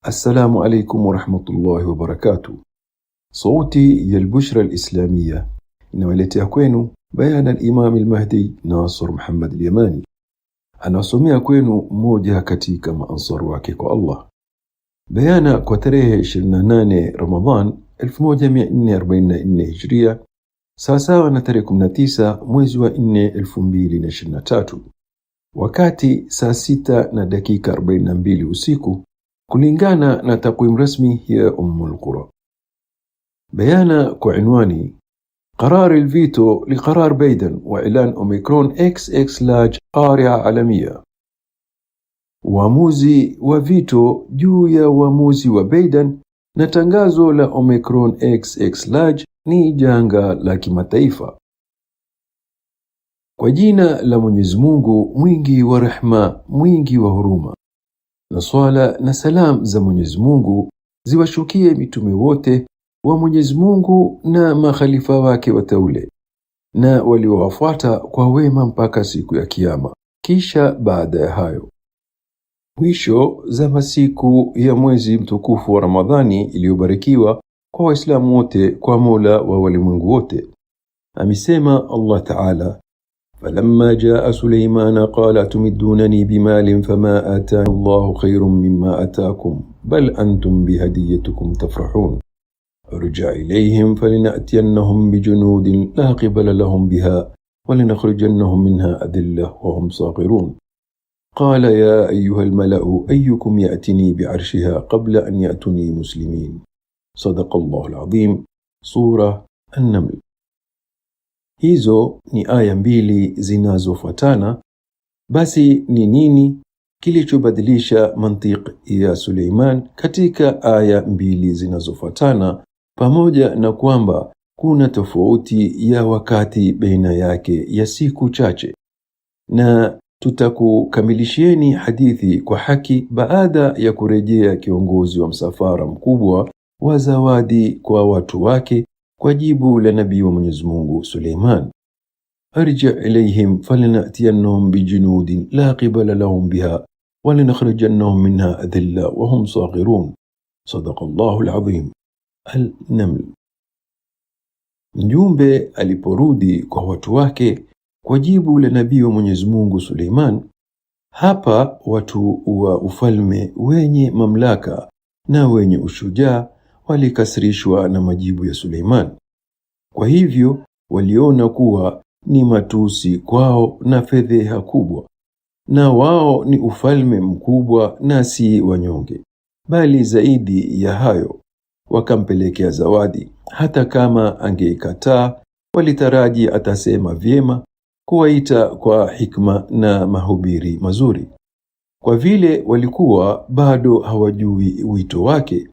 السلام عليكم ورحمة الله وبركاته. صوتي يا البشرى الإسلامية inawaletea kwenu bayana al-Imam al-Mahdi Nasr Muhammad al-Yamani. Anasomea kwenu mmoja katika maansar wake kwa Allah. Bayana kwa tarehe 28 Ramadhan 1444 Hijria, sawasawa na tarehe 19 mwezi wa 4 2023, wakati saa 6 na dakika 42 usiku kulingana na takwimu rasmi ya Qura. Bayana kwa inwani قرار الفيتو لقرار بايدن وإعلان أوميكرون XX لاج قارعة عالمية. uamuzi wa vito juu ya uamuzi wa Biden na tangazo la Omicron XX lag ni janga la kimataifa. Kwa jina la Mwenyezi Mungu mwingi wa rehema, mwingi wa huruma. Na swala na salam za Mwenyezi Mungu ziwashukie mitume wote wa Mwenyezi Mungu na makhalifa wake wateule na waliowafuata kwa wema mpaka siku ya Kiyama. Kisha baada ya hayo, mwisho za masiku ya mwezi mtukufu wa Ramadhani iliyobarikiwa kwa Waislamu wote kwa Mola wa walimwengu wote, amesema Allah Ta'ala: فلما جاء سليمان قال أتمدونني بمال فما آتاني الله خير مما آتاكم بل أنتم بهديتكم تفرحون ارجع إليهم فلنأتينهم بجنود لا قبل لهم بها ولنخرجنهم منها أذلة وهم صاغرون قال يا أيها الملأ أيكم يأتني بعرشها قبل أن يأتني مسلمين. صدق الله العظيم. سورة النمل. Hizo ni aya mbili zinazofuatana. Basi ni nini kilichobadilisha mantiki ya Suleiman katika aya mbili zinazofuatana, pamoja na kwamba kuna tofauti ya wakati baina yake ya siku chache? Na tutakukamilishieni hadithi kwa haki baada ya kurejea kiongozi wa msafara mkubwa wa zawadi kwa watu wake kwa jibu la nabii wa Mwenyezi Mungu Suleiman: arji' ilayhim falanatiyannahum bijunudin la qibala lahum biha walanakhrijannahum minha adilla wa hum saghirun. Sadaqa Allahu al-azim. Al-Naml. Mjumbe aliporudi kwa watu wake kwa jibu la nabii wa Mwenyezi Mungu Suleiman, hapa watu wa ufalme wenye mamlaka na wenye ushujaa walikasirishwa na majibu ya Suleiman. Kwa hivyo waliona kuwa ni matusi kwao na fedheha kubwa, na wao ni ufalme mkubwa na si wanyonge. Bali zaidi ya hayo, wakampelekea zawadi. Hata kama angeikataa, walitaraji atasema vyema, kuwaita kwa hikma na mahubiri mazuri. Kwa vile walikuwa bado hawajui wito wake,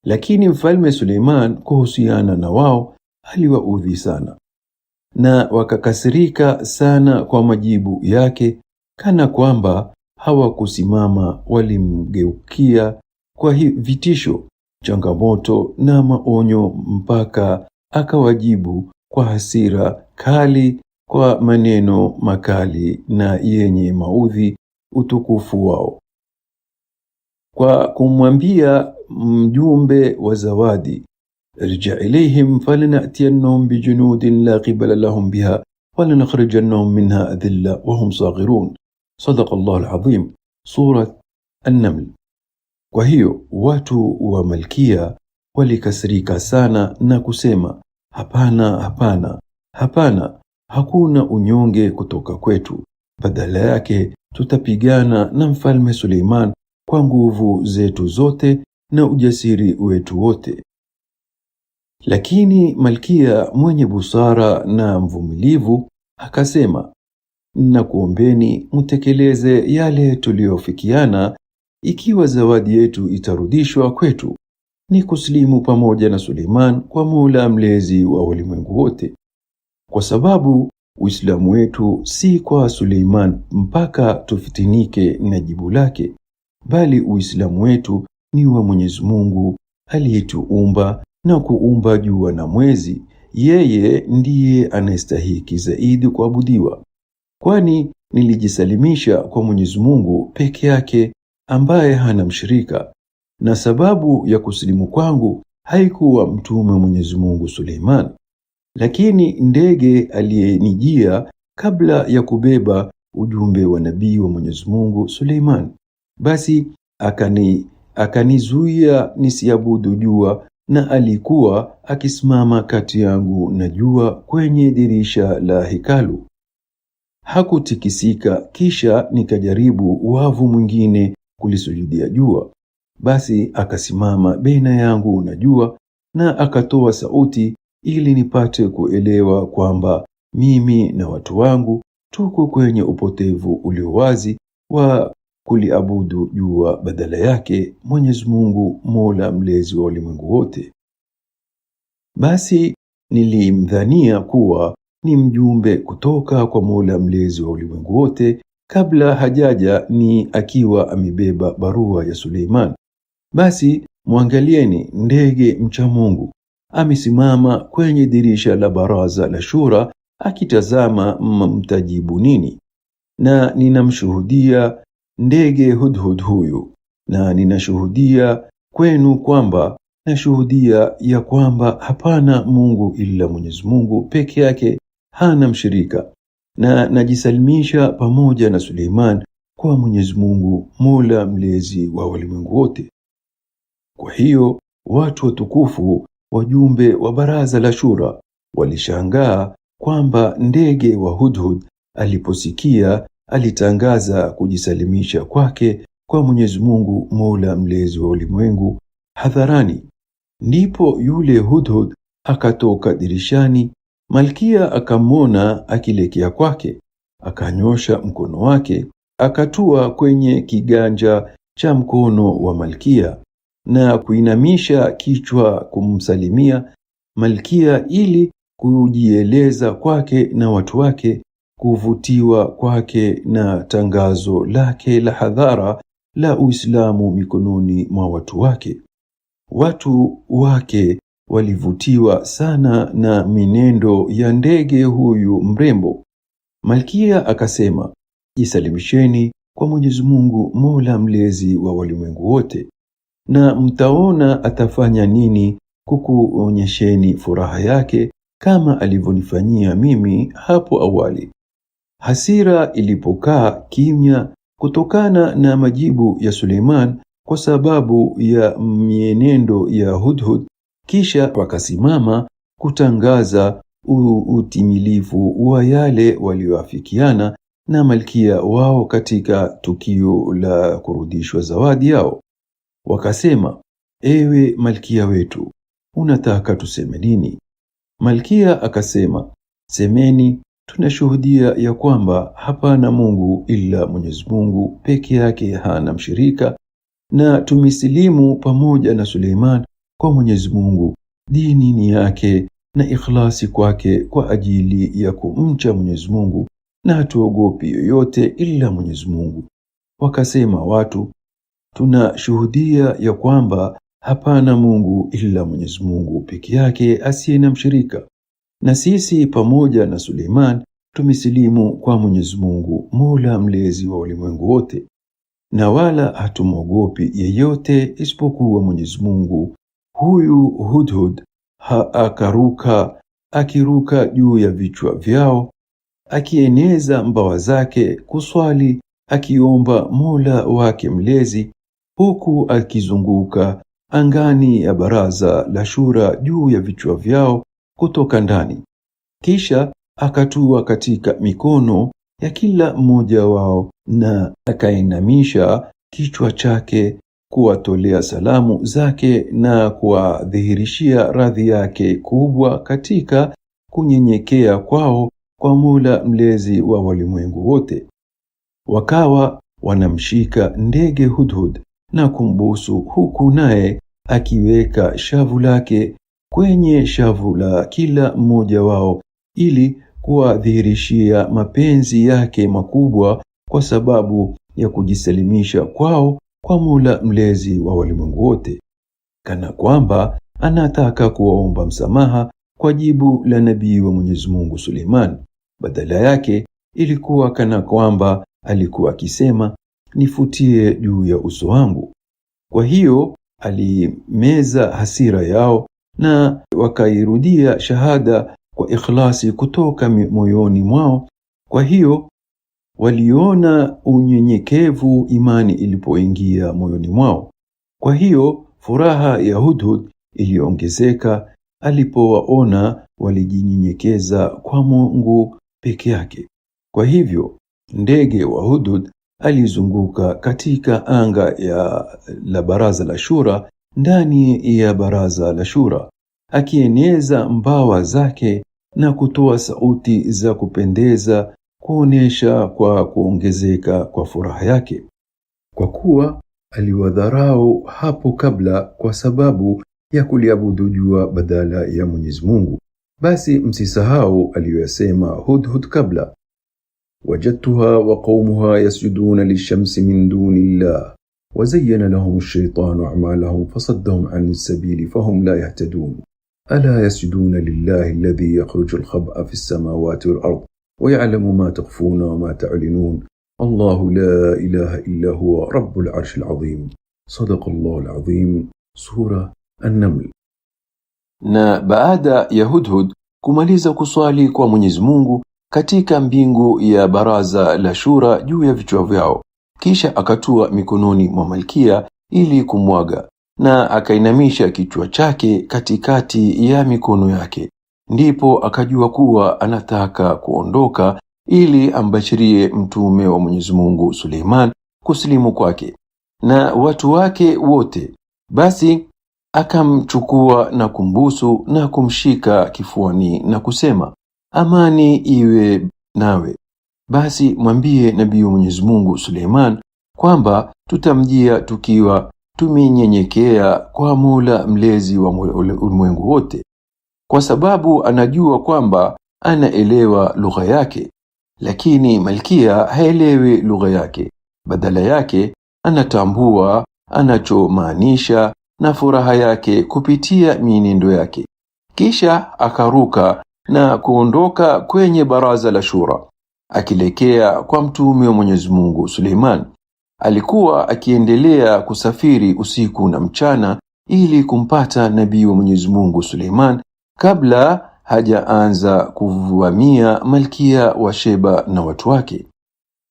lakini mfalme Suleiman kuhusiana na wao aliwaudhi sana, na wakakasirika sana kwa majibu yake, kana kwamba hawakusimama. Walimgeukia kwa vitisho, changamoto na maonyo, mpaka akawajibu kwa hasira kali, kwa maneno makali na yenye maudhi utukufu wao, kwa kumwambia mjumbe wa zawadi: irji' ilayhim falanatiyannahum bijunudin la qibala lahum biha walanakhrijannahum minha adilla wa hum saghirun. Sadaqa Allahu al-azim. Surat An-Naml. Kwa hiyo watu wa Malkia walikasirika sana na kusema: hapana, hapana, hapana, hakuna unyonge kutoka kwetu. Badala yake tutapigana na mfalme Suleiman kwa nguvu zetu zote na ujasiri wetu wote. Lakini Malkia mwenye busara na mvumilivu akasema: nakuombeni mtekeleze yale tuliyofikiana. Ikiwa zawadi yetu itarudishwa kwetu, ni kuslimu pamoja na Suleiman kwa Mola mlezi wa ulimwengu wote, kwa sababu Uislamu wetu si kwa Suleiman mpaka tufitinike na jibu lake, bali Uislamu wetu ni wa Mwenyezi Mungu aliyetuumba na kuumba jua na mwezi. Yeye ndiye anastahiki zaidi kuabudiwa, kwani nilijisalimisha kwa Mwenyezi Mungu peke yake ambaye hana mshirika, na sababu ya kusilimu kwangu haikuwa mtume wa Mwenyezi Mungu Suleiman, lakini ndege aliyenijia kabla ya kubeba ujumbe wa nabii wa Mwenyezi Mungu Suleiman. Basi akanizuia nisiabudu jua, na alikuwa akisimama kati yangu na jua kwenye dirisha la hekalu. Hakutikisika. Kisha nikajaribu wavu mwingine kulisujudia jua, basi akasimama baina yangu na jua na akatoa sauti ili nipate kuelewa kwamba mimi na watu wangu tuko kwenye upotevu ulio wazi wa kuliabudu jua badala yake Mwenyezi Mungu, Mola mlezi wa ulimwengu wote. Basi nilimdhania kuwa ni mjumbe kutoka kwa Mola mlezi wa ulimwengu wote kabla hajaja ni akiwa amebeba barua ya Suleiman. Basi mwangalieni ndege mcha Mungu amesimama kwenye dirisha la baraza la shura akitazama mtajibu nini. Na ninamshuhudia ndege Hudhud huyu, na ninashuhudia kwenu kwamba nashuhudia ya kwamba hapana Mungu ila Mwenyezi Mungu peke yake, hana mshirika, na najisalimisha pamoja na Suleiman kwa Mwenyezi Mungu, Mola mlezi wa walimwengu wote. Kwa hiyo watu watukufu, wajumbe wa baraza la shura, walishangaa kwamba ndege wa Hudhud aliposikia alitangaza kujisalimisha kwake kwa Mwenyezi Mungu, Mola mlezi wa ulimwengu hadharani. Ndipo yule Hudhud akatoka dirishani. Malkia akamwona akilekea kwake, akanyosha mkono wake, akatua kwenye kiganja cha mkono wa Malkia na kuinamisha kichwa kumsalimia Malkia ili kujieleza kwake na watu wake, kuvutiwa kwake na tangazo lake la hadhara la Uislamu mikononi mwa watu wake. Watu wake walivutiwa sana na minendo ya ndege huyu mrembo. Malkia akasema, jisalimisheni kwa Mwenyezi Mungu, Mola mlezi wa walimwengu wote, na mtaona atafanya nini kukuonyesheni furaha yake kama alivyonifanyia mimi hapo awali. Hasira ilipokaa kimya kutokana na majibu ya Suleiman kwa sababu ya mienendo ya Hudhud, kisha wakasimama kutangaza utimilifu wa yale walioafikiana na malkia wao katika tukio la kurudishwa zawadi yao. Wakasema, ewe malkia wetu, unataka tuseme nini? Malkia akasema, semeni, tunashuhudia ya kwamba hapana Mungu ila Mwenyezi Mungu peke yake, hana mshirika, na tumesilimu pamoja na Suleiman kwa Mwenyezi Mungu. Dini ni yake na ikhlasi kwake kwa ajili ya kumcha Mwenyezi Mungu, na hatuogopi yoyote ila Mwenyezi Mungu. Wakasema watu, tunashuhudia ya kwamba hapana Mungu ila Mwenyezi Mungu peke yake asiye na mshirika, na sisi pamoja na Suleiman tumesilimu kwa Mwenyezi Mungu, Mola mlezi wa ulimwengu wote, na wala hatumwogopi yeyote isipokuwa Mwenyezi Mungu. Huyu Hudhud akiruka juu ya vichwa vyao, akieneza mbawa zake kuswali, akiomba Mola wake mlezi, huku akizunguka angani ya baraza la shura juu ya vichwa vyao kutoka ndani. Kisha akatua katika mikono ya kila mmoja wao na akainamisha kichwa chake kuwatolea salamu zake na kuwadhihirishia radhi yake kubwa katika kunyenyekea kwao kwa Mola mlezi wa walimwengu wote. Wakawa wanamshika ndege Hudhud na kumbusu, huku naye akiweka shavu lake kwenye shavu la kila mmoja wao ili kuwadhihirishia mapenzi yake makubwa kwa sababu ya kujisalimisha kwao kwa Mola mlezi wa walimwengu wote, kana kwamba anataka kuwaomba msamaha kwa jibu la nabii wa Mwenyezi Mungu Suleiman. Badala yake ilikuwa kana kwamba alikuwa akisema, nifutie juu ya uso wangu. Kwa hiyo alimeza hasira yao na wakairudia shahada kwa ikhlasi kutoka moyoni mwao. Kwa hiyo waliona unyenyekevu imani ilipoingia moyoni mwao. Kwa hiyo furaha ya Hudhud iliongezeka alipowaona walijinyenyekeza kwa Mungu peke yake. Kwa hivyo ndege wa Hudhud alizunguka katika anga la Baraza la Shura, ndani ya Baraza la Shura, akieneza mbawa zake na kutoa sauti za kupendeza kuonesha kwa kuongezeka kwa furaha yake. Kwa kuwa aliwadharau hapo kabla kwa sababu ya kuliabudu jua badala ya Mwenyezi Mungu, basi msisahau aliyosema Hudhud kabla: wajadtuha wa qaumuha yasjuduna lishamsi min dunillah وزين لهم الشيطان أعمالهم فصدهم عن السبيل فهم لا يهتدون ألا يسجدون لله الذي يخرج الخبأ في السماوات والأرض ويعلم ما تخفون وما تعلنون الله لا إله إلا هو رب العرش العظيم صدق الله العظيم. Sura An-Naml. Na baada ya Hudhud kumaliza kuswali kwa Mwenyezi Mungu katika mbingu ya Baraza la Shura juu ya vichwa vyao, kisha akatua mikononi mwa Malkia ili kumwaga, na akainamisha kichwa chake katikati ya mikono yake. Ndipo akajua kuwa anataka kuondoka ili ambashirie mtume wa Mwenyezi Mungu Suleiman kusilimu kwake na watu wake wote. Basi akamchukua na kumbusu na kumshika kifuani na kusema, amani iwe nawe. Basi mwambie nabii wa Mwenyezi Mungu Suleiman kwamba tutamjia tukiwa tumenyenyekea kwa Mola mlezi wa ulimwengu wote, kwa sababu anajua kwamba anaelewa lugha yake, lakini Malkia haelewi lugha yake. Badala yake anatambua anachomaanisha na furaha yake kupitia mienendo yake. Kisha akaruka na kuondoka kwenye Baraza la Shura akilekea kwa mtume wa Mwenyezi Mungu Suleiman. Alikuwa akiendelea kusafiri usiku na mchana ili kumpata nabii wa Mwenyezi Mungu Suleiman kabla hajaanza kuvamia Malkia wa Sheba na watu wake.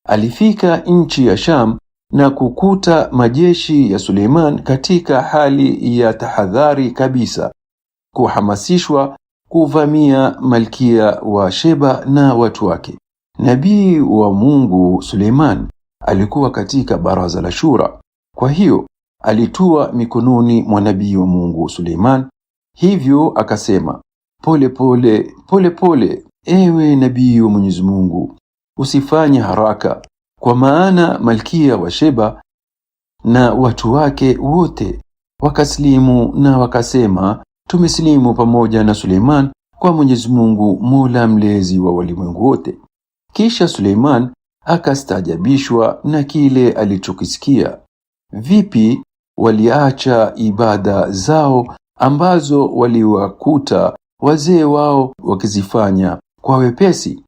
Alifika nchi ya Sham na kukuta majeshi ya Suleiman katika hali ya tahadhari kabisa, kuhamasishwa kuvamia Malkia wa Sheba na watu wake. Nabii wa Mungu Suleiman alikuwa katika Baraza la Shura, kwa hiyo alitua mikononi mwa nabii wa Mungu Suleiman. Hivyo akasema, pole pole, ewe nabii wa Mwenyezi Mungu, usifanye haraka, kwa maana Malkia wa Sheba na watu wake wote wakaslimu na wakasema, tumeslimu pamoja na Suleiman kwa Mwenyezi Mungu Mola mlezi wa walimwengu wote. Kisha Suleiman akastaajabishwa na kile alichokisikia. Vipi waliacha ibada zao ambazo waliwakuta wazee wao wakizifanya kwa wepesi,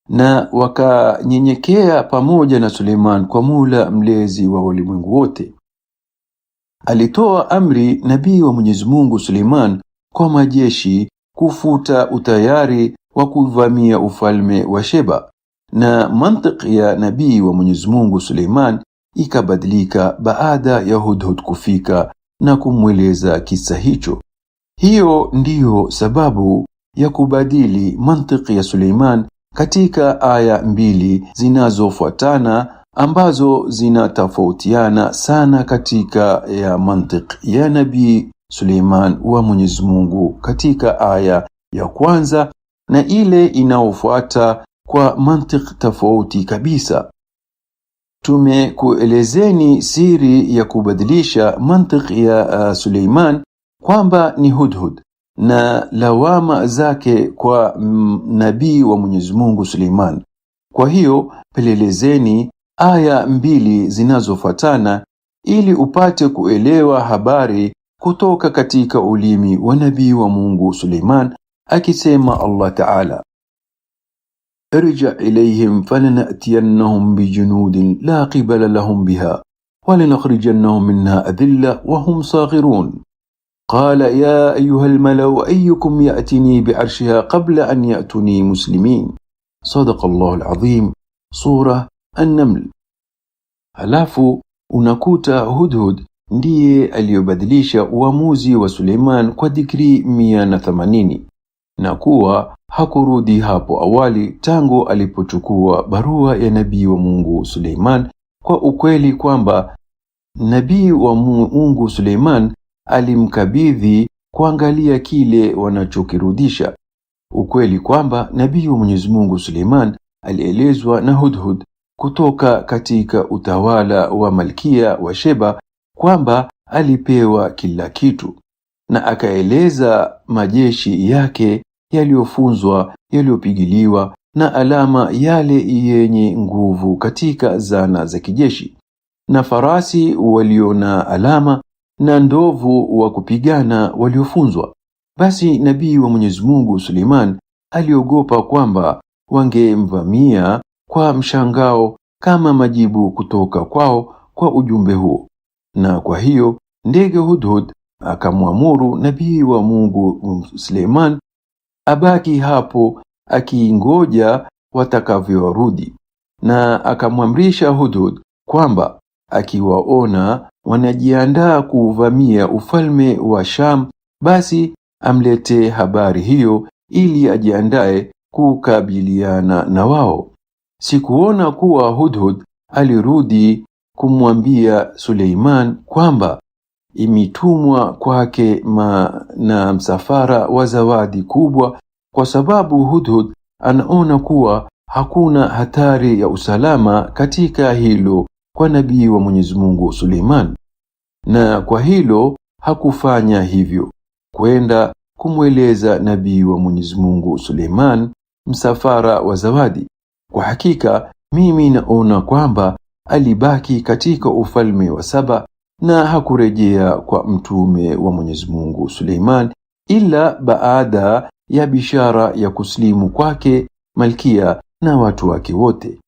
na wakanyenyekea pamoja na Suleiman kwa Mola mlezi wa walimwengu wote. Alitoa amri nabii wa Mwenyezi Mungu Suleiman kwa majeshi kufuta utayari wa kuvamia ufalme wa Sheba, na mantiki ya nabii wa Mwenyezi Mungu Suleiman ikabadilika baada ya Hudhud kufika na kumweleza kisa hicho. Hiyo ndiyo sababu ya kubadili mantiki ya Suleiman katika aya mbili zinazofuatana ambazo zinatofautiana sana katika ya mantiki ya nabii Suleiman wa Mwenyezi Mungu katika aya ya kwanza na ile inayofuata kwa mantiki tofauti kabisa. Tumekuelezeni siri ya kubadilisha mantiki ya Suleiman kwamba ni Hudhud na lawama zake kwa nabii wa Mwenyezi Mungu Suleiman. Kwa hiyo pelelezeni aya mbili zinazofuatana ili upate kuelewa habari kutoka katika ulimi wa nabii wa Mungu Suleiman, akisema Allah Ta'ala, ارجع إليهم فلنأتينهم بجنود لا قبل لهم بها ولنخرجنهم منها أذلة وهم صاغرون. قال يا أيها الملأ أيكم يأتني بعرشها قبل أن يأتني مسلمين. صدق الله العظيم. Sura An-Naml. Halafu unakuta Hudhud ndiye aliyobadilisha uamuzi wa Suleiman kwa digrii 180 na kuwa hakurudi hapo awali tangu alipochukua barua ya nabii wa Mungu Suleiman, kwa ukweli kwamba nabii wa Mungu Suleiman alimkabidhi kuangalia kile wanachokirudisha. Ukweli kwamba nabii wa Mwenyezi Mungu Suleiman alielezwa na Hudhud kutoka katika utawala wa Malkia wa Sheba kwamba alipewa kila kitu, na akaeleza majeshi yake yaliyofunzwa, yaliyopigiliwa na alama yale yenye nguvu katika zana za kijeshi, na farasi walio na alama na ndovu wa kupigana waliofunzwa. Basi nabii wa Mwenyezi Mungu Suleiman aliogopa kwamba wangemvamia kwa mshangao kama majibu kutoka kwao kwa ujumbe huo, na kwa hiyo ndege Hudhud akamwamuru nabii wa Mungu Suleiman abaki hapo akiingoja watakavyorudi, na akamwamrisha Hudhud kwamba akiwaona wanajiandaa kuvamia ufalme wa Sham, basi amlete habari hiyo ili ajiandae kukabiliana na wao. Sikuona kuwa Hudhud alirudi kumwambia Suleiman kwamba imetumwa kwake na msafara wa zawadi kubwa, kwa sababu Hudhud anaona kuwa hakuna hatari ya usalama katika hilo kwa nabii wa Mwenyezi Mungu Suleiman, na kwa hilo hakufanya hivyo kwenda kumweleza nabii wa Mwenyezi Mungu Suleiman msafara wa zawadi. Kwa hakika mimi naona kwamba alibaki katika ufalme wa Saba na hakurejea kwa mtume wa Mwenyezi Mungu Suleiman ila baada ya bishara ya kuslimu kwake malkia na watu wake wote.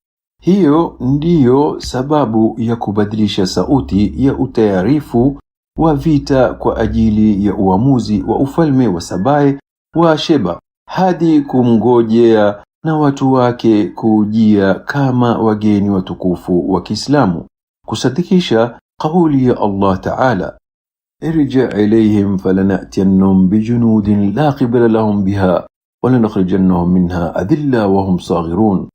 Hiyo ndiyo sababu ya kubadilisha sauti ya utayarifu wa vita kwa ajili ya uamuzi wa ufalme wa Sabae wa Sheba hadi kumngojea na watu wake kujia kama wageni watukufu wa Kiislamu, kusadikisha kauli ya Allah Ta'ala, irji' ilayhim falanatiyannahum bijunudin la qibala lahum biha ولنخرجنهم منها أذلة وهم صاغرون.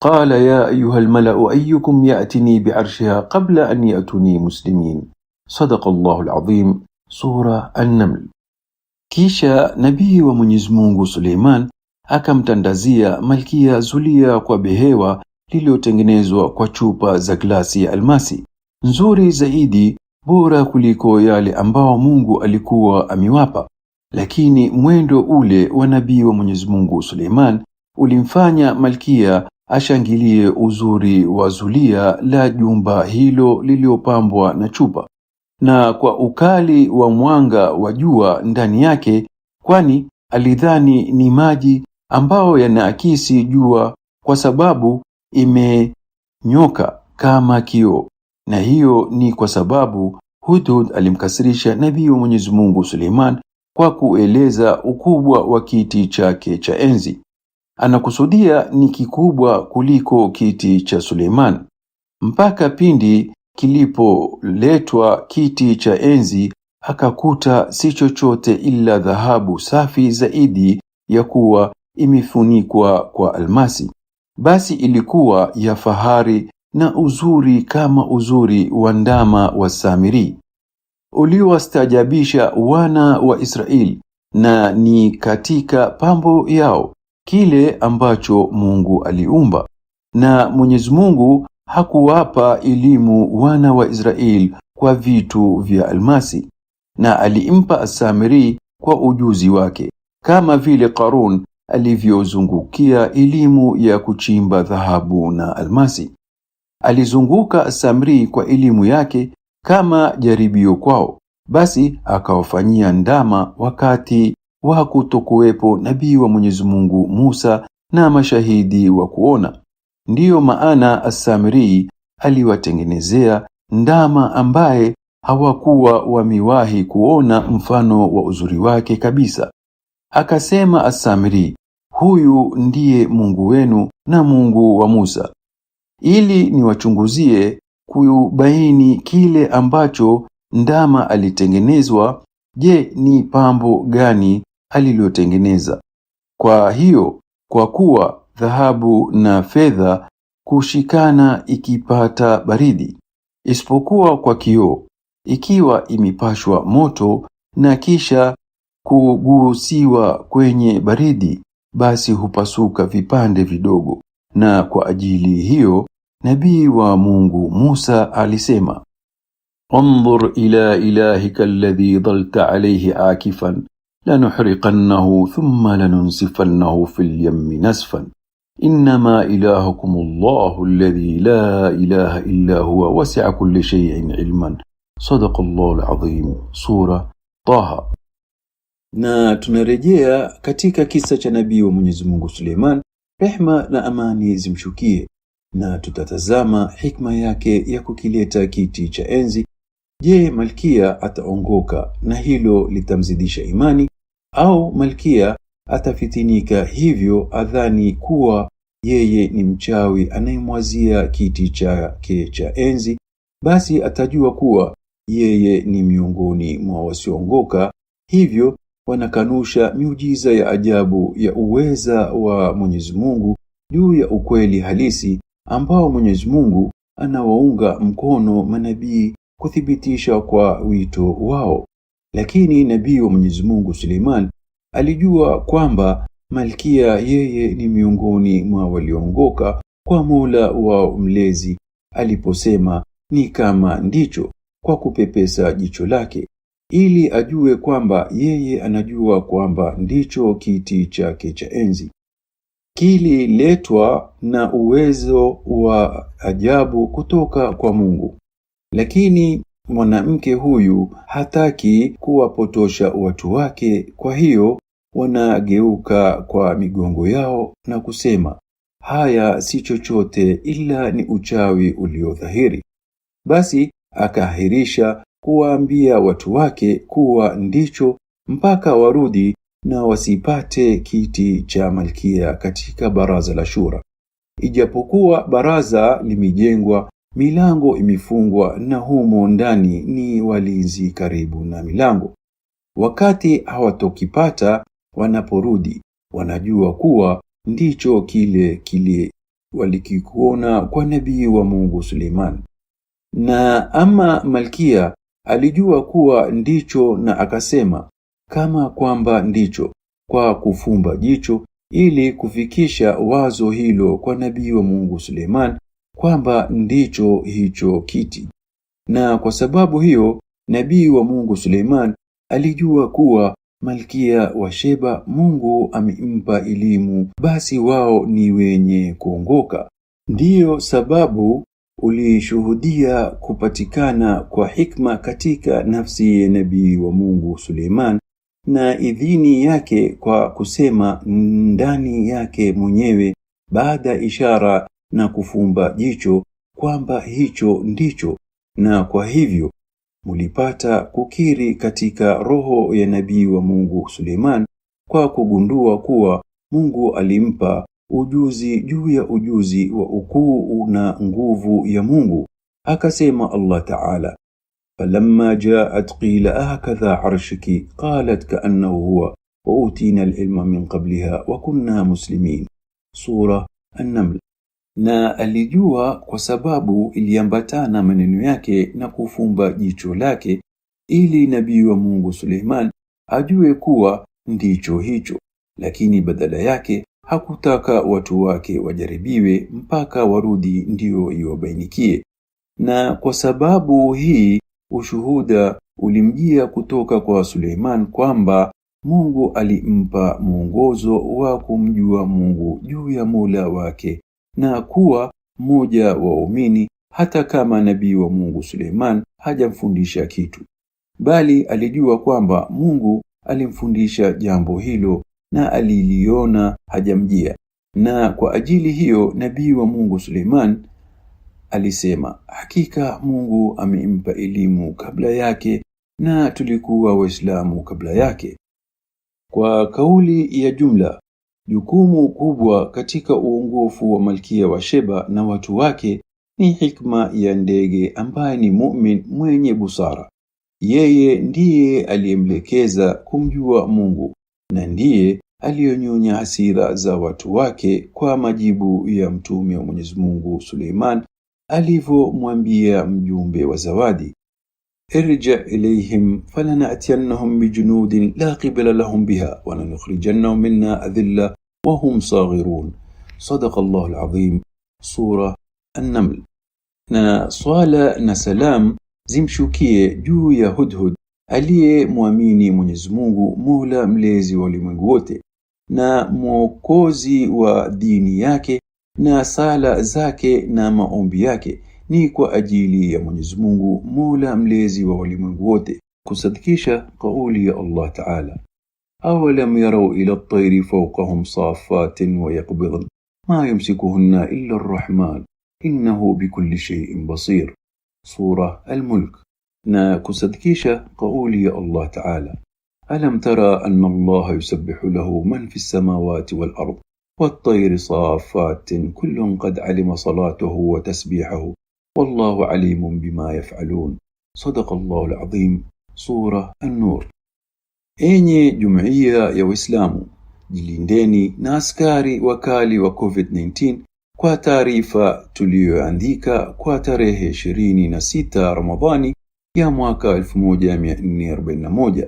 قال يا أيها الملأ أيكم يأتني بعرشها قبل أن يأتوني مسلمين. صدق الله العظيم. Sura An-Naml. Kisha nabii wa Mwenyezi Mungu Suleiman akamtandazia malkia zulia kwa behewa lililotengenezwa kwa chupa za glasi ya almasi, nzuri zaidi, bora kuliko yale ambao Mungu alikuwa amewapa. Lakini mwendo ule wa nabii wa Mwenyezi Mungu Suleiman ulimfanya malkia ashangilie uzuri wa zulia la jumba hilo liliopambwa na chupa, na kwa ukali wa mwanga wa jua ndani yake, kwani alidhani ni maji ambao yanaakisi jua kwa sababu imenyoka kama kioo. Na hiyo ni kwa sababu Hudhud alimkasirisha nabii wa Mwenyezi Mungu Suleiman kwa kueleza ukubwa wa kiti chake cha enzi. Anakusudia ni kikubwa kuliko kiti cha Suleiman, mpaka pindi kilipoletwa kiti cha enzi akakuta si chochote ila dhahabu safi zaidi ya kuwa imefunikwa kwa almasi. Basi ilikuwa ya fahari na uzuri kama uzuri wa ndama wa Samiri uliowastajabisha wana wa Israeli, na ni katika pambo yao kile ambacho Mungu aliumba. Na Mwenyezi Mungu hakuwapa elimu wana wa Israeli kwa vitu vya almasi, na alimpa As-Samiri kwa ujuzi wake, kama vile Qarun alivyozungukia elimu ya kuchimba dhahabu na almasi. Alizunguka As-Samiri kwa elimu yake kama jaribio kwao, basi akawafanyia ndama wakati wa kutokuwepo nabii wa Mwenyezi Mungu Musa na mashahidi wa kuona. Ndiyo maana As-Samiri aliwatengenezea ndama ambaye hawakuwa wamewahi kuona mfano wa uzuri wake kabisa. Akasema As-Samiri, huyu ndiye Mungu wenu na Mungu wa Musa, ili niwachunguzie kubaini kile ambacho ndama alitengenezwa. Je, ni pambo gani alilotengeneza? Kwa hiyo, kwa kuwa dhahabu na fedha kushikana ikipata baridi, isipokuwa kwa kioo, ikiwa imepashwa moto na kisha kugusiwa kwenye baridi, basi hupasuka vipande vidogo. Na kwa ajili hiyo nabii wa Mungu Musa alisema, انظر إلى إلهك الذي ظلت عليه عاكفا لنحرقنه ثم لننسفنه في اليم نسفا إنما إلهكم الله الذي لا إله إلا هو وسع كل شيء علما صدق الله العظيم. Sura Taha. Na tunarejea katika kisa cha nabii wa Mwenyezi Mungu Suleiman, rehma na amani zimshukie, na tutatazama hikma yake ya kukileta kiti cha enzi. Je, malkia ataongoka na hilo litamzidisha imani, au malkia atafitinika hivyo adhani kuwa yeye ni mchawi anayemwazia kiti chake cha enzi? Basi atajua kuwa yeye ni miongoni mwa wasioongoka. Hivyo wanakanusha miujiza ya ajabu ya uweza wa Mwenyezi Mungu juu ya ukweli halisi ambao Mwenyezi Mungu anawaunga mkono manabii kuthibitisha kwa wito wao. Lakini nabii wa Mwenyezi Mungu Suleiman alijua kwamba malkia yeye ni miongoni mwa walioongoka kwa Mola wa mlezi aliposema ni kama ndicho, kwa kupepesa jicho lake, ili ajue kwamba yeye anajua kwamba ndicho kiti chake cha enzi. Kililetwa na uwezo wa ajabu kutoka kwa Mungu. Lakini mwanamke huyu hataki kuwapotosha watu wake, kwa hiyo wanageuka kwa migongo yao na kusema, haya si chochote ila ni uchawi uliodhahiri. Basi akaahirisha kuwaambia watu wake kuwa ndicho mpaka warudi na wasipate kiti cha malkia katika baraza la shura. Ijapokuwa baraza limejengwa, milango imefungwa na humo ndani ni walinzi karibu na milango. Wakati hawatokipata, wanaporudi wanajua kuwa ndicho kile walikikuona kwa nabii wa Mungu Suleiman. Na ama malkia alijua kuwa ndicho na akasema kama kwamba ndicho, kwa kufumba jicho, ili kufikisha wazo hilo kwa nabii wa Mungu Suleiman kwamba ndicho hicho kiti. Na kwa sababu hiyo nabii wa Mungu Suleiman alijua kuwa malkia wa Sheba Mungu amempa elimu, basi wao ni wenye kuongoka. Ndiyo sababu ulishuhudia kupatikana kwa hikma katika nafsi ya nabii wa Mungu Suleiman na idhini yake kwa kusema ndani yake mwenyewe baada ishara na kufumba jicho kwamba hicho ndicho, na kwa hivyo mulipata kukiri katika roho ya nabii wa Mungu Suleiman kwa kugundua kuwa Mungu alimpa ujuzi juu ya ujuzi wa ukuu na nguvu ya Mungu. Akasema Allah Ta'ala, falamma ja'at qila hakadha arshiki qalat ka'annahu huwa wa utina al-ilma min qabliha wa kunna muslimin. Sura An-Naml. Na alijua kwa sababu iliambatana maneno yake na kufumba jicho lake, ili nabii wa Mungu Suleiman ajue kuwa ndicho hicho, lakini badala yake hakutaka watu wake wajaribiwe mpaka warudi ndio iwabainikie. Na kwa sababu hii ushuhuda ulimjia kutoka kwa Suleiman kwamba Mungu alimpa mwongozo wa kumjua Mungu juu ya Mola wake na kuwa mmoja wa waumini, hata kama nabii wa Mungu Suleiman hajamfundisha kitu, bali alijua kwamba Mungu alimfundisha jambo hilo na aliliona hajamjia. Na kwa ajili hiyo nabii wa Mungu Suleiman alisema, hakika Mungu amempa elimu kabla yake na tulikuwa Waislamu kabla yake. Kwa kauli ya jumla, jukumu kubwa katika uongofu wa Malkia wa Sheba na watu wake ni hikma ya ndege ambaye ni mu'min mwenye busara. Yeye ndiye aliyemlekeza kumjua Mungu na ndiye aliyonyonya hasira za watu wake kwa majibu ya mtume wa Mwenyezi Mungu Suleiman alivyomwambia mjumbe wa zawadi, irja ilayhim falanatiyannahum bijunudin la qibala lahum biha wa lanukhrijannahum minna adhilla wa hum saghirun. Sadaqa Allahu al-azim. Sura An-Naml. Na swala na salam zimshukie juu ya Hudhud aliyemwamini Mwenyezi Mungu, Mola mlezi wa ulimwengu wote na mwokozi wa dini yake, na sala zake na maombi yake ni kwa ajili ya Mwenyezi Mungu, Mola mlezi wa ulimwengu wote. Kusadikisha kauli ya Allah Ta'ala, awalam yarau ila at-tayri fawqahum saffatin wa yaqbidun ma yumsikuhunna illa ar-rahman innahu bikulli shay'in basir. Sura Al-Mulk. Na kusadikisha kauli ya Allah Ta'ala, alam tara anna Allah yusabbihu lahu man fi as-samawati wal-ard wat-tayri saffatin kullun qad alima salatahu wa tasbihahu wallahu alimun bima yaf'alun. Sadaqa Allahu al-azim. Sura An-Nur. Enye jumuiya ya Waislamu, jilindeni na askari wakali wa COVID-19 kwa taarifa tuliyoandika kwa tarehe 26 Ramadhani ya mwaka 1441,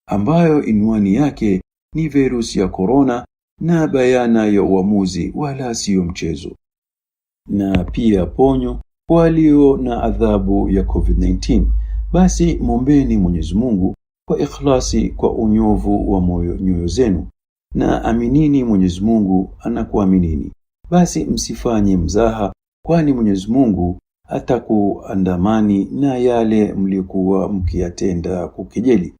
ambayo inwani yake ni virusi ya korona na bayana ya uamuzi wala sio mchezo, na pia ponyo walio na adhabu ya COVID-19. Basi muombeni Mwenyezi Mungu kwa ikhlasi, kwa unyovu wa nyoyo zenu, na aminini Mwenyezi Mungu anakuaminini. Basi msifanye mzaha, kwani Mwenyezi Mungu atakuandamani na yale mliokuwa mkiyatenda kukejeli.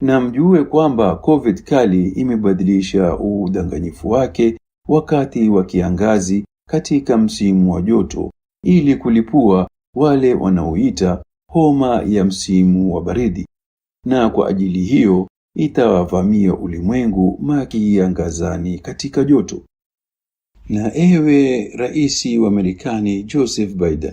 Na mjue kwamba COVID kali imebadilisha udanganyifu wake wakati wa kiangazi katika msimu wa joto, ili kulipua wale wanaoita homa ya msimu wa baridi, na kwa ajili hiyo itawavamia ulimwengu makiangazani katika joto. Na ewe Raisi wa Marekani Joseph Biden,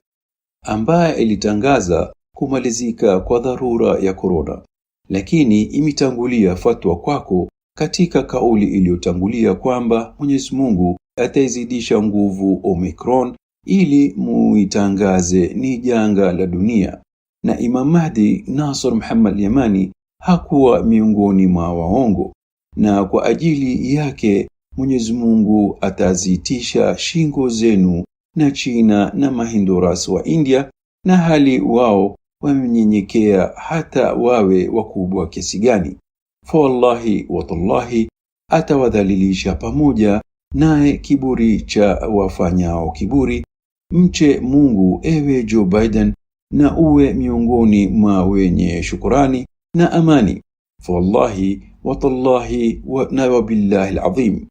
ambaye alitangaza kumalizika kwa dharura ya korona, lakini imetangulia fatwa kwako katika kauli iliyotangulia kwamba Mwenyezi Mungu ataizidisha nguvu Omicron ili muitangaze ni janga la dunia. Na Imam Mahdi Nasr Muhammad Yamani hakuwa miongoni mwa waongo, na kwa ajili yake Mwenyezi Mungu atazitisha shingo zenu na China na Mahinduras wa India, na hali wao wamenyenyekea hata wawe wakubwa kiasi gani. Fa wallahi wa tallahi atawadhalilisha pamoja naye kiburi cha wafanyao kiburi. Mche Mungu ewe Joe Biden, na uwe miongoni mwa wenye shukrani na amani. Fa wallahi wa tallahi wa billahi al-azim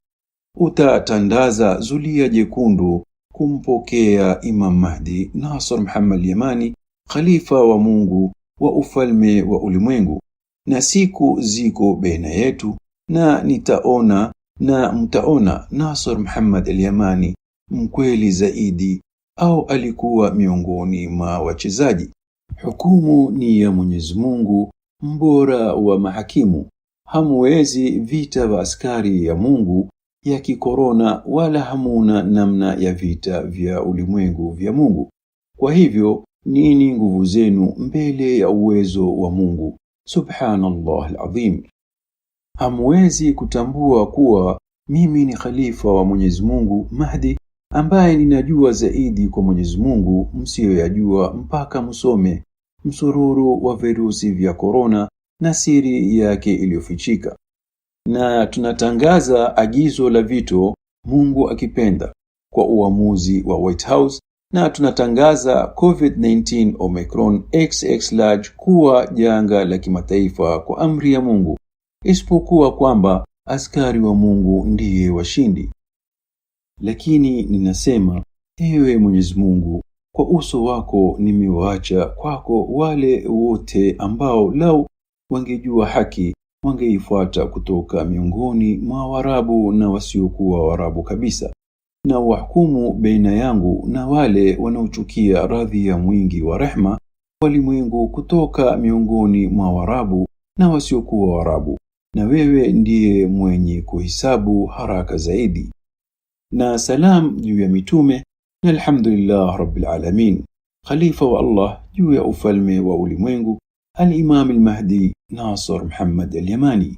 utatandaza zulia jekundu kumpokea Imam Mahdi Nasr Muhammad Yamani, khalifa wa Mungu wa ufalme wa ulimwengu. Na siku ziko baina yetu, na nitaona na mtaona Nasr Muhammad al-Yamani mkweli zaidi, au alikuwa miongoni mwa wachezaji. Hukumu ni ya Mwenyezi Mungu, mbora wa mahakimu. Hamwezi vita vya askari ya Mungu ya kikorona, wala hamuna namna ya vita vya ulimwengu vya Mungu. Kwa hivyo nini nguvu zenu mbele ya uwezo wa Mungu? Subhanallah al-azim. Hamwezi kutambua kuwa mimi ni khalifa wa Mwenyezi Mungu Mahdi, ambaye ninajua zaidi kwa Mwenyezi Mungu msiyoyajua, mpaka msome msururu wa virusi vya korona na siri yake iliyofichika. Na tunatangaza agizo la vito, Mungu akipenda, kwa uamuzi wa White House, na tunatangaza COVID-19 Omicron XX large kuwa janga la kimataifa kwa amri ya Mungu, isipokuwa kwamba askari wa Mungu ndiye washindi. Lakini ninasema, ewe Mwenyezi Mungu, kwa uso wako nimewaacha kwako wale wote ambao lau wangejua haki wangeifuata kutoka miongoni mwa Waarabu na wasiokuwa Waarabu kabisa, na wahukumu baina yangu na wale wanaochukia radhi ya mwingi wa rehma walimwengu kutoka miongoni mwa Waarabu na wasiokuwa Waarabu, na wewe ndiye mwenye kuhisabu haraka zaidi. Na salam juu ya mitume, na alhamdulillah rabbil alamin. Khalifa wa Allah juu ya ufalme wa ulimwengu, al-Imam al-Mahdi Nasr Muhammad al-Yamani.